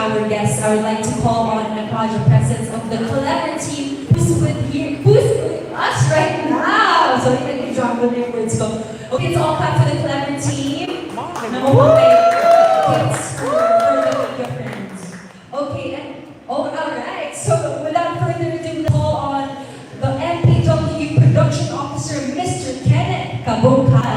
our guests, I would like to call on and acknowledge the presence of the CLEVR team who's with us right now. So you can drop the name words go. Okay, it's all clap for the CLEVR team. Number one, kids for the friends. Okay, and alright. So without further ado, call on the MPW production officer, Mr. Kenneth Kabungkan.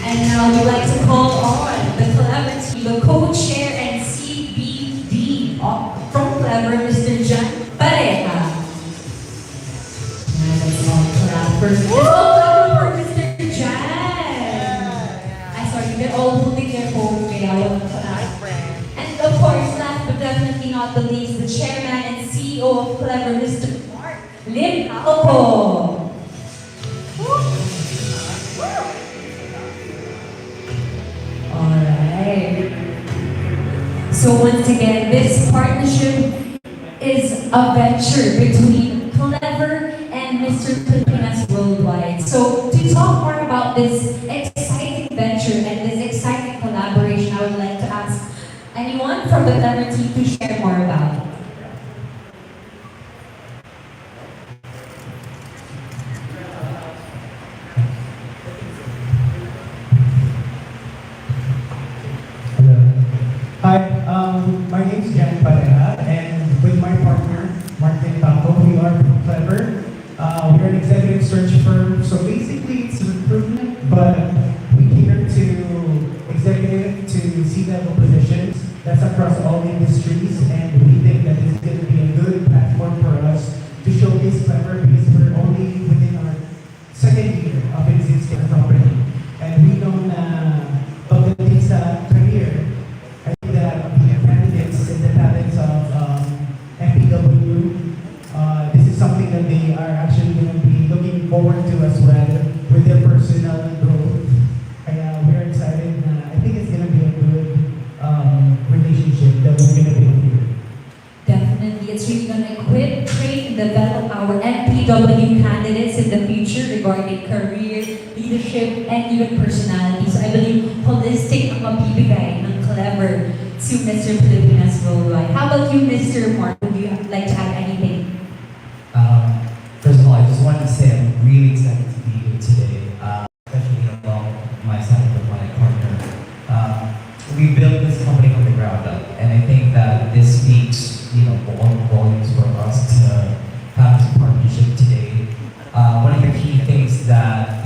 And now we'd like to call on the CLEVR team, the co-chair and CBD from CLEVR, Mr. John Pareja. And let's all clap for Mr. John. I'm sorry, they're all holding their phone, kaya ayaw clap. And of course, last but definitely not the least, the chairman and CEO of CLEVR, Mr. Mark Lim Alco. Alright. So once again, this partnership is a venture between CLEVR and Mr. Pilipinas Worldwide. So to talk more about this exciting venture and this exciting collaboration, I would like to ask anyone from the CLEVR team to share more about it. Hi, my name is Jan Pareja, and with my partner, Martin Taco, we are from CLEVR. We're an executive search firm, so basically it's recruitment, but we cater to executive to C-level positions. That's across all industries, and we think that this is going to be a good platform for us to showcase CLEVR because we're only within our second year of existing as a company. And we don't pagdating sa career, candidates and the talents of MPW. This is something that they are actually going to be looking forward to as well with their personal growth. We're excited. I think it's going to be a good relationship that we're going to build here. Definitely, it's really going to equip, train, and develop our MPW candidates in the future regarding career, leadership, and even personality. So I believe holistic ang mabibigay ng CLEVR to Mr. Pilipinas Worldwide. How about you, Mr. Mark? Would you like to add anything? First of all, I just wanted to say I'm really excited to be here today, especially along my side with my partner. We built this company from the ground up, and I think that this speaks, volumes for us to have this partnership today. One of the key things that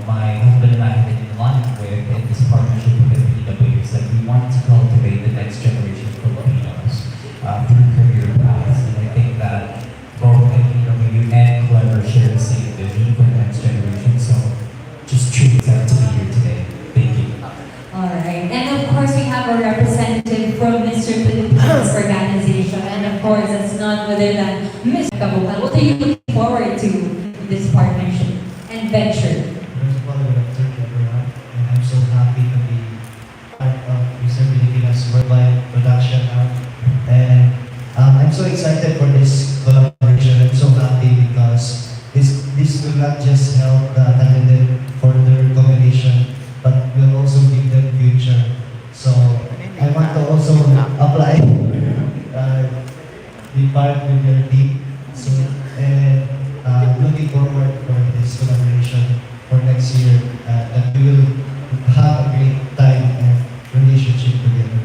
my husband and I have been in line with in this partnership with PW is that we want to cultivate the next generation of Filipinos through career paths, and I think that both PW and CLEVR share the same vision for the next generation. So, just truly excited to be here today. Thank you. All right, and of course we have a representative from Mr. Pilipinas organization, and of course it's none other than Mr. Kabungkan. What are you looking forward to in this partnership and venture? First of all, good afternoon everyone, and I'm so happy to be part of Mr. Pilipinas Worldwide production now. And I'm so excited for this collaboration. I'm so happy because this will not just help the candidate for their competition, but will also give them future. So I want to also apply, be part with your team. So and looking forward for this collaboration for next year, that we will have a great time and relationship together.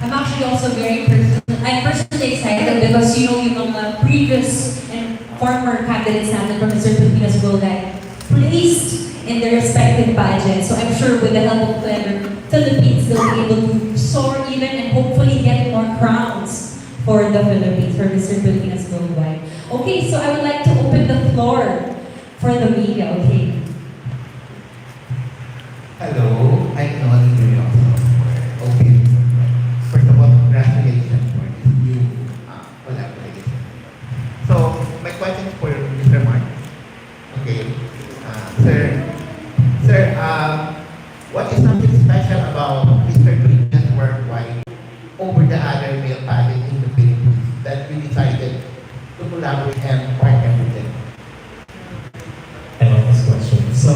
I'm actually also I'm personally excited because yung mga previous and former candidates natin from Mr. Pilipinas Worldwide placed in their respective pageants. So I'm sure with the help of CLEVR, Philippines, they'll be able to soar even and hopefully get more crowns for the Philippines, for Mr. Pilipinas Worldwide. Okay, so I would like to open the floor for the media, okay? Hello, I'm Noel New Okay. First of all, congratulations for this new collaboration. So, my question is for Mr. Mark. Okay. Sir, what is something special about Mr. Pilipinas Worldwide over the other male pageants in the Philippines that we decided to collaborate and partner with them? I love this question. So,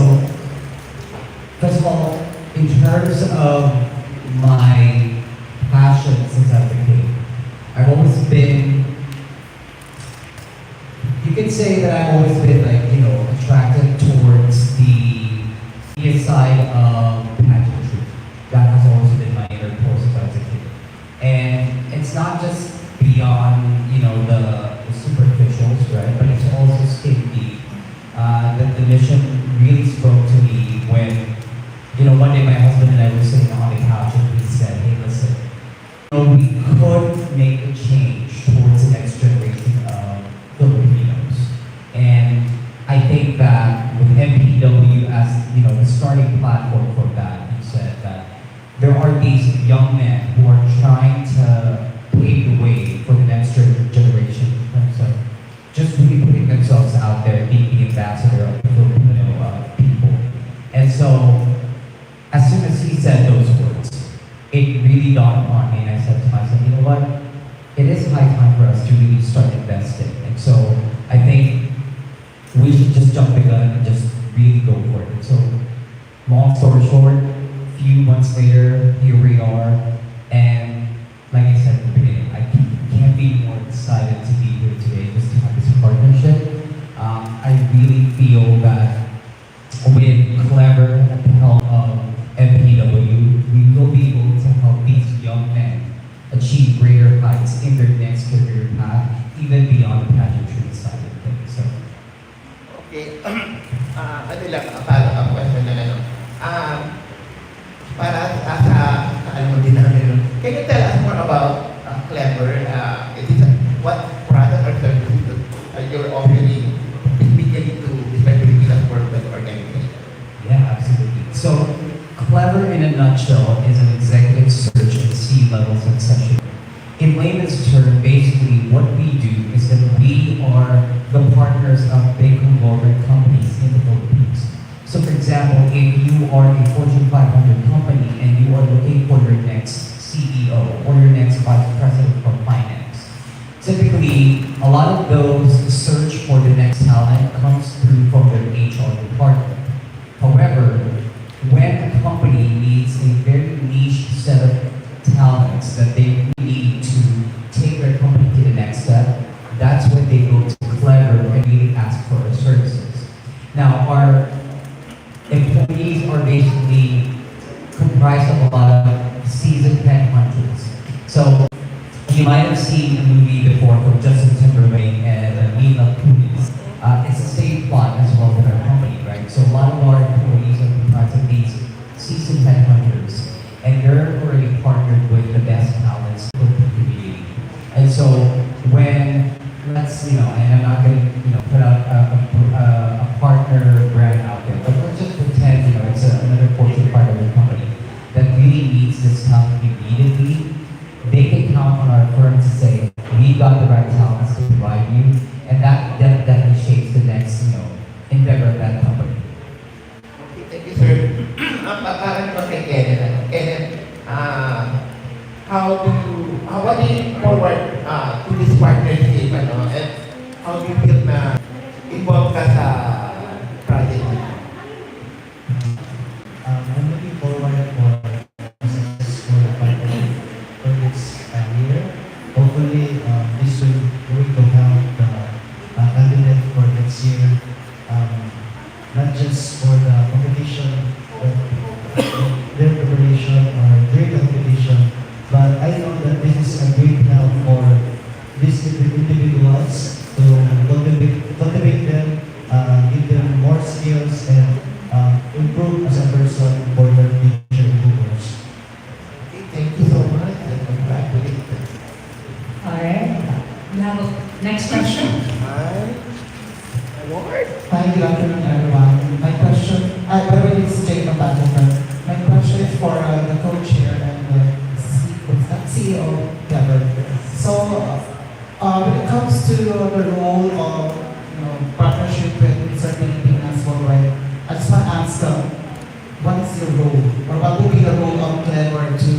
of my passion since I was a kid. I've always been, you could say that I've always been like, attracted towards the media side of pageantry. That has always been my inner pulse since I was a kid. And it's not just beyond, the superficials, right? But it's also stayed deep. That the mission really spoke to me when, one day my husband and I were sitting on the couch and he said, hey, listen, we could make a change towards the next generation of Filipinos. And I think that with MPW as, the starting platform for that, he said that there are these young men who are trying to pave the way for the next generation in terms of just really putting themselves out there, being the ambassador of the Filipino people. And so, as soon as he said those words, it really dawned upon me, and I said to myself, you know what? It is high time for us to really start investing. And so, I think we should just jump the gun and just really go for it. And so, long story short, a few months later, here we are, and like I said at the beginning, I can't be more excited to be here today just to have this partnership. I really feel that with CLEVR at the help of MPW, we will be able to help these young men achieve greater heights in their next career path, even beyond the pageantry side of things. So, Okay. Ano lang, follow-up question na lang. Para alam mo din namin, can you tell us more about CLEVR? What product or services you're offering specifically to the Pilipinas Worldwide Organization? yeah, absolutely. So, CLEVR in a nutshell is an executive search and C-level succession. In layman's term, basically what we do is that we are the partners of big conglomerate companies in the Philippines. So for example, if you are a Fortune 500 company and you are looking for your next CEO or your next vice president for finance, typically a lot of those search for the next talent comes through from their HR department. However, when a company needs a very niche set of talents that they need to take their company to the next step, that's when they go to CLEVR and really ask for our services. Now, our employees are basically comprised of a lot of seasoned headhunters. So, you might have seen a movie before from Justin Timberlake and Mila Kunis. It's the same plot as well with our company, right? So a lot of our employees are comprised of these seasoned headhunters, and they're already partnered with the best talents in the community. And so when and I'm not going to put out a partner brand out there, but let's just pretend it's another Fortune 500 company that really needs this talent immediately. They can count on our firm to say we got the right talents to provide you, and that definitely shapes the next endeavor of that company. Okay, thank you, sir. Parang naman kay Kenneth. Kenneth, what do you forward to this partnership, and how do you feel na involved ka sa project nito? I'm looking forward for a successful partnership for this year. Hopefully, this will going to help the candidate for next year, not just for the competition, but their preparation or during the competition. But I know that this is a great help for these individuals to cultivate them, give them more skills, and improve as a person for their future endeavors. Okay, thank you so much, and congratulations. Alright. We have a next question. Hi, Award. Hi, good afternoon, everyone. My question, by the way, this is Jake from Battlefront. My question is for the co-chair and the CEO, CLEVR. So, when it comes to the role of, partnership with Mr. Pilipinas Worldwide, I just want to ask, what is your role, or what will be the role of CLEVR to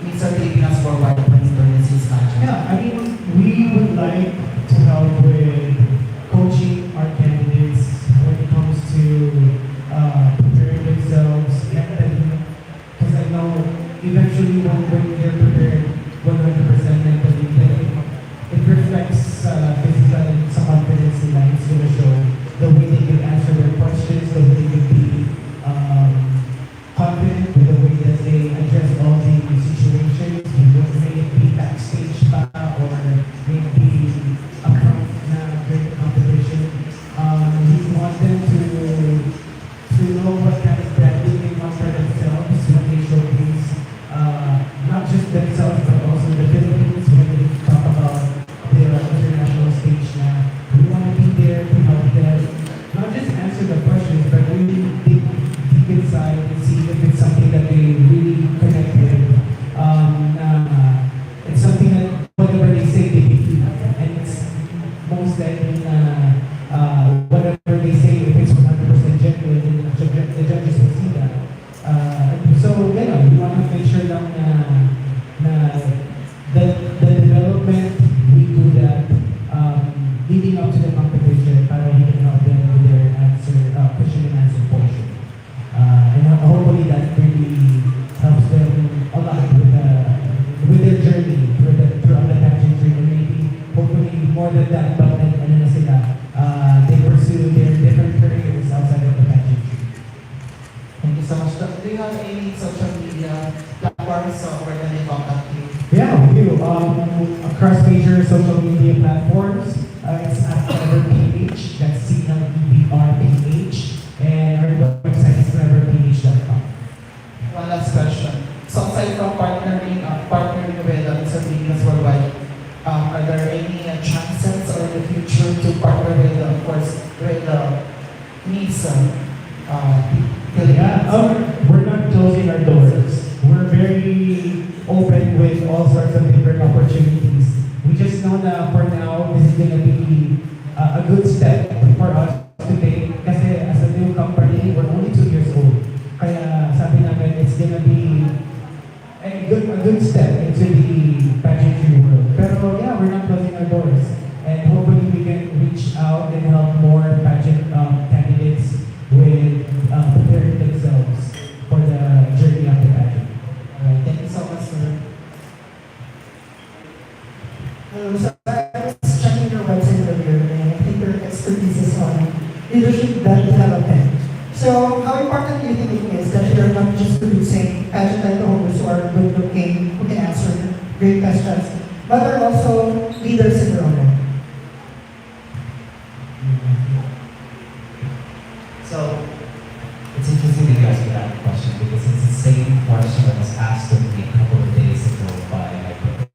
Mr. Pilipinas Worldwide 2026 pageant? Yeah, I mean, we would like to help with coaching our candidates when it comes to preparing themselves mentally, because I know that belt and ano na sila, they pursue their different careers outside of the pageantry. Thank you so much. Do you have any social media platforms where can they contact you? Yeah, we do. Across major social media platforms, it's at CLEVR PH, that's CLEVR PH, and our website is cleverph.com. One last question. So aside from partnering with Mr. Pilipinas Worldwide, are there any chances or in the future to partner with, of course, with Miss Pilipinas? Yeah, we're not closing our doors. We're very open with all sorts of different opportunities. We just know that for now, this is going to be a good step for us to take. Kasi as a new company, we're only 2 years old. Kaya sabi namin, it's going to be a good step into the pageantry world. Pero yeah, we're not closing our doors. And hopefully we can reach out and help more pageant candidates with preparing themselves for the journey of the pageant. Alright, thank you so much, sir. So I was checking your website earlier, and I think your expertise is on leadership development. So how important do you think it is that you're not just producing pageant title holders who are good looking, who can answer great questions, but are also leaders in their own right? So, it's interesting that you asked me that question because it's the same question that was asked of me a couple of days ago by my brother.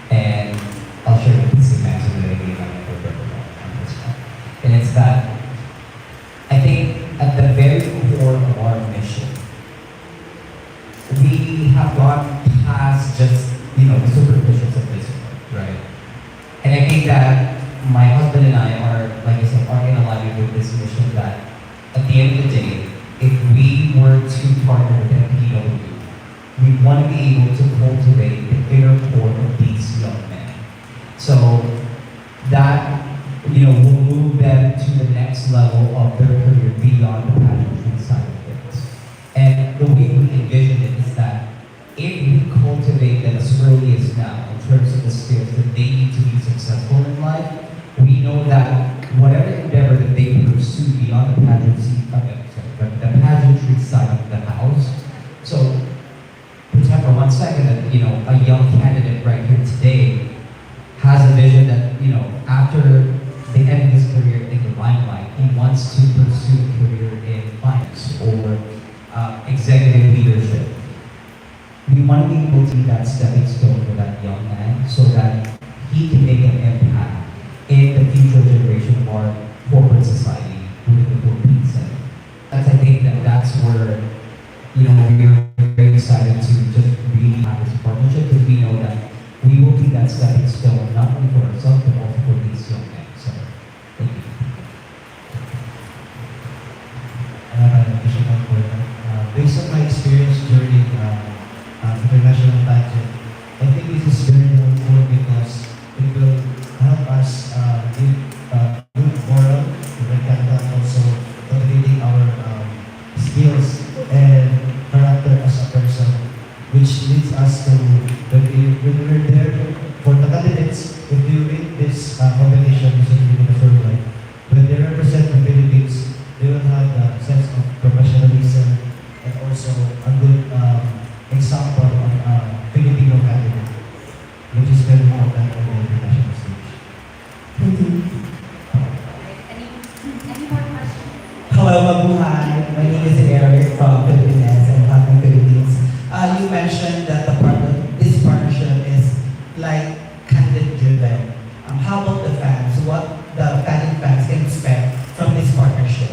And I'll share with the same answer that I gave my brother on this one. And it's that I think at the very core of our mission, we have gone past just, the superficials of this world, right? And I think that my husband and I are, like I said, are in alignment with this mission that at the end of the day, if we were to partner with MPW, we want to be able to cultivate the inner core of these young men. So that, will move them to the next level of their career beyond the pageantry side of things. And the way we envision it is that if we cultivate them as early as now in terms of the skills that they need to be successful in life, we know that whatever endeavor that they pursue beyond the pageantry side of the house. So, pretend for 1 second that, a young candidate right here today has a vision that, after the end of his career in the limelight, he wants to pursue a career in finance or executive leadership. We want to be able to be that stepping stone for that young man so that he can make an impact in the future generation of our corporate society within the Philippines. And I think that's where, we're very excited to just really have this partnership because we know that we will be that stepping stone not only for ourselves but also for these young men. So, thank you. I have an additional point. Based on my experience during international pageant, I think this is very helpful because it will help us give good moral and also cultivating our skills and character as a person, which leads us to when we're there for the candidates. If you read this competition, this is really the first one. When they represent the Philippines, they will have the sense of professionalism and also a good example of Filipino candidate, which is very important on the international stage. Thank you. Any more questions? Hello, mabuhay. My name is Eric from Pilipinas and Hong Philippines. You mentioned that this partnership is like candidate driven. How about the fans? What the pageant fans can expect from this partnership?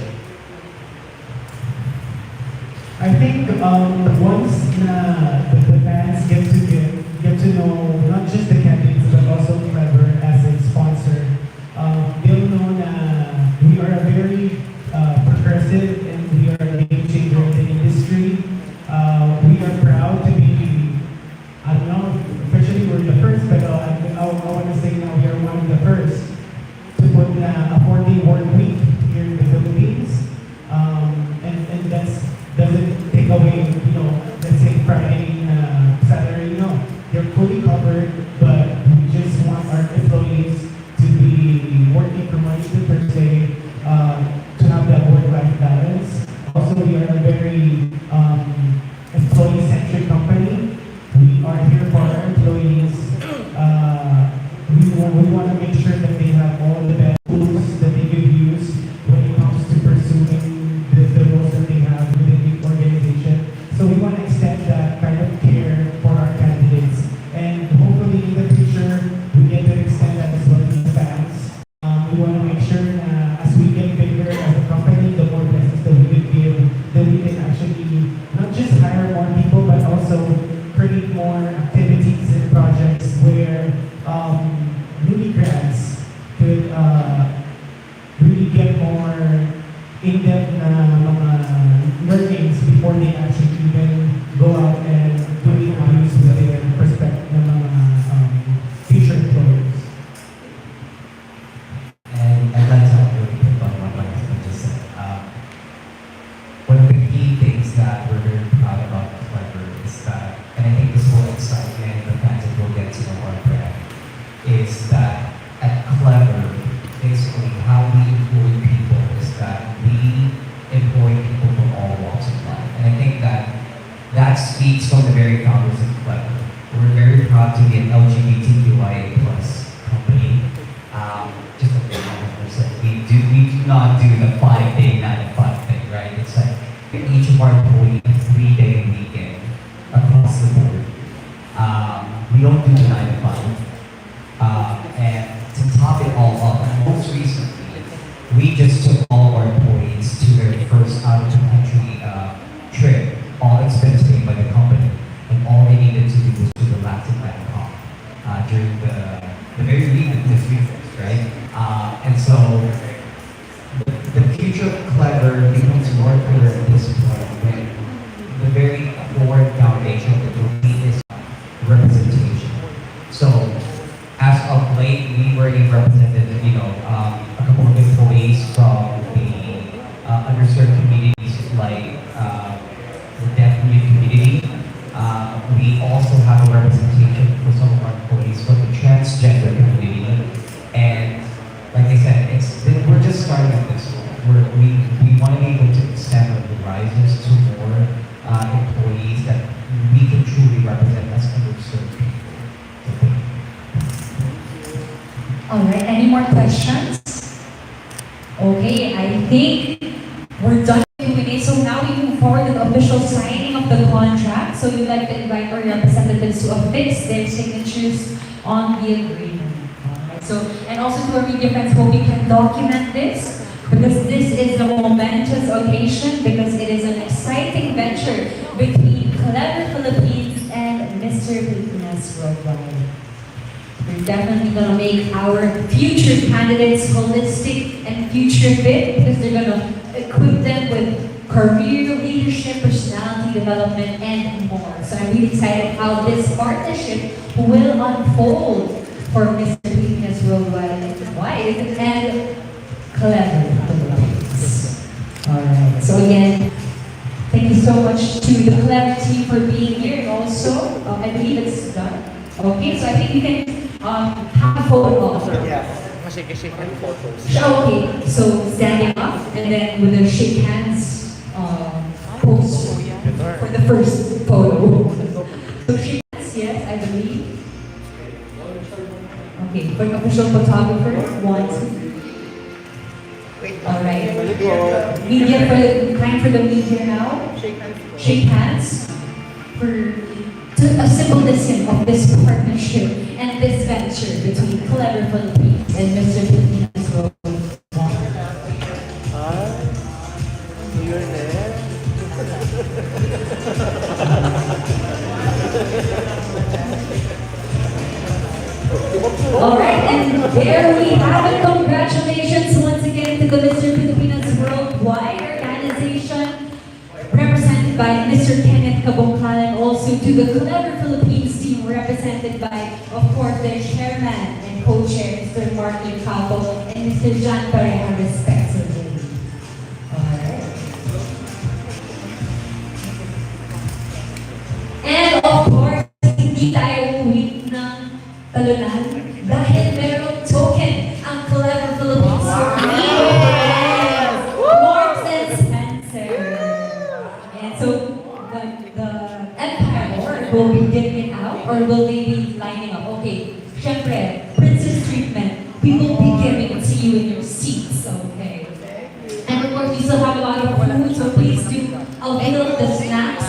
I think once the fans get to know not just the candidates but also CLEVR as a sponsor, they'll know that we are a very progressive and we are a game changer in the industry. We are proud to be, I don't know, officially we're the first, but I want to say now we are one of the first to put a 4-day work week here in the Philippines. And that's doesn't take away, let's say Friday salary, no. They're fully covered, but we just want our employees to be assisted per se to have that work-life balance. Also, we are a very employee-centric company. We are here for our employees. We want to make sure that they have all the best tools that they could use when it comes to pursuing the roles that they have within the organization. So we want to extend that kind of care for our candidates. And hopefully in the future, we get to extend that as well to the fans. We want to make sure that as we get bigger as a company, the more blessings that we could give, that we can actually not just hire more people, but also create more activities and projects where newly grads could really get more in-depth mga learnings before they actually even go out and do interviews with their prospective future employers. And I'd like to really pick on what my husband just said. One of the key things that we're very proud about CLEVR is that, and I think this will excite many of the fans that will get to know our brand, is that at CLEVR, basically how we employ people is that we employ people from all walks of life. And I think that speaks from the very founders of CLEVR. We're very proud to be an LGBTQIA plus company. Just like the said, we do not do the 5-day 9-to-5 thing, right? It's like each of our employees 3-day weekend across the board. We don't do the 9-to-5. And to top it all up, most recently, we just took all of our employees to their first out-of-the-country trip, all expense paid by the company, and all they needed to do was to relax in Bangkok during the very week of this week, right? And so the future of CLEVR becomes more clear at this point when the very core foundation of the company is representation. So as of late, we already represented, a couple of employees from the underserved communities like the deaf mute community. We also have a representation for some of our employees from the transgender community. And like I said, we're just starting at this one. We want to be able to extend our horizons to more employees that we can truly represent as underserved people. All right, any more questions? Okay, I think we're done with it. So now we move forward to the official signing of the contract. So we'd like to invite our representatives to affix their signatures on the agreement. Alright, so, and also to our media friends, hope you can document this because this is a momentous occasion because it is an exciting venture between CLEVR Philippines and Mr. Pilipinas Worldwide. We're definitely going to make our future candidates holistic and future fit because they're going to equip them with career leadership, personality development, and more. So I'm really excited how this partnership will unfold for Mr. Pilipinas Worldwide and CLEVR Philippines. Alright, so again, thank you so much to the CLEVR team for being here and also, I believe it's done. Okay, so I think you can have a photo of her. Yeah, shake photos. Okay, so standing up and then with a shake hands pose for the first photo. So shake hands, yes, I believe. Okay, for the official photographer, 1, 2. All right. Media time for the media now. Shake hands for a symbolism of this partnership and this venture between CLEVR Philippines and Mr. Pilipinas Worldwide. You're there. All right, and there we have it. Congratulations once again to the Mr. Pilipinas Worldwide organization, represented by Mr. Kenneth Cabongkalan, also to the CLEVR Philippines team, represented by, of course, their chairman and co-chair, Mr. Martin Capo and Mr. John Pareja, respectively. All right. And of course, hindi tayo uuwi ng talunan dahil merong token ang CLEVR Philippines. okay, syempre, princess treatment. We will be giving it to you in your seats, okay? And of course, we still have a lot of food, so please do avail the snacks.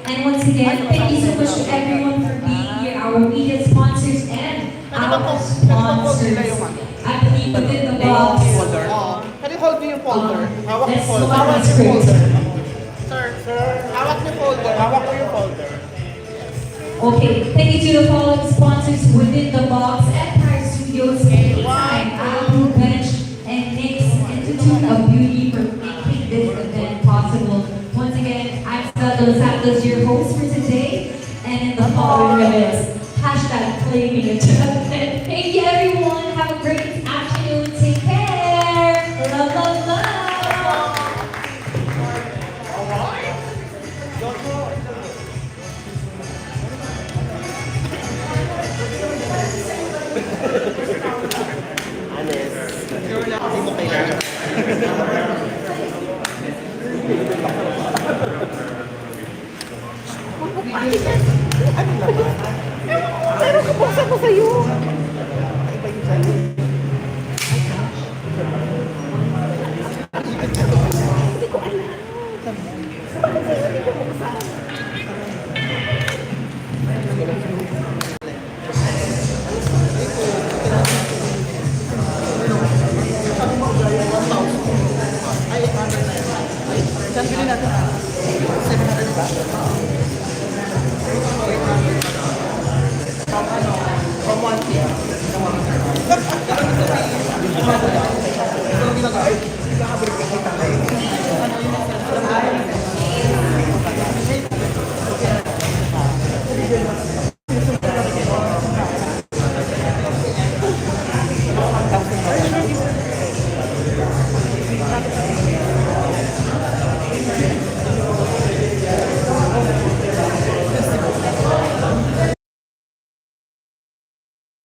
And once again, thank you so much to everyone for being here, our media sponsors and our sponsors. I believe within the box. Can you hold me yung folder? Hawak Let's yung look folder. at the script. Sir, hawak yung folder. Hawak ko yung folder. Okay, thank you to the following sponsors within the box: Empire Studios, Time, Alu Bench, and NYX Institute of Beauty for making this event possible. Once again, I'm Stella Dos Santos, your host for today, and in the following minutes, hashtag claiming it. Thank you everyone, have a great afternoon, take care, love, love, love. Pero kabuksan ko sa'yo. Saan bilhin natin? 700 ba? From 1 p.m.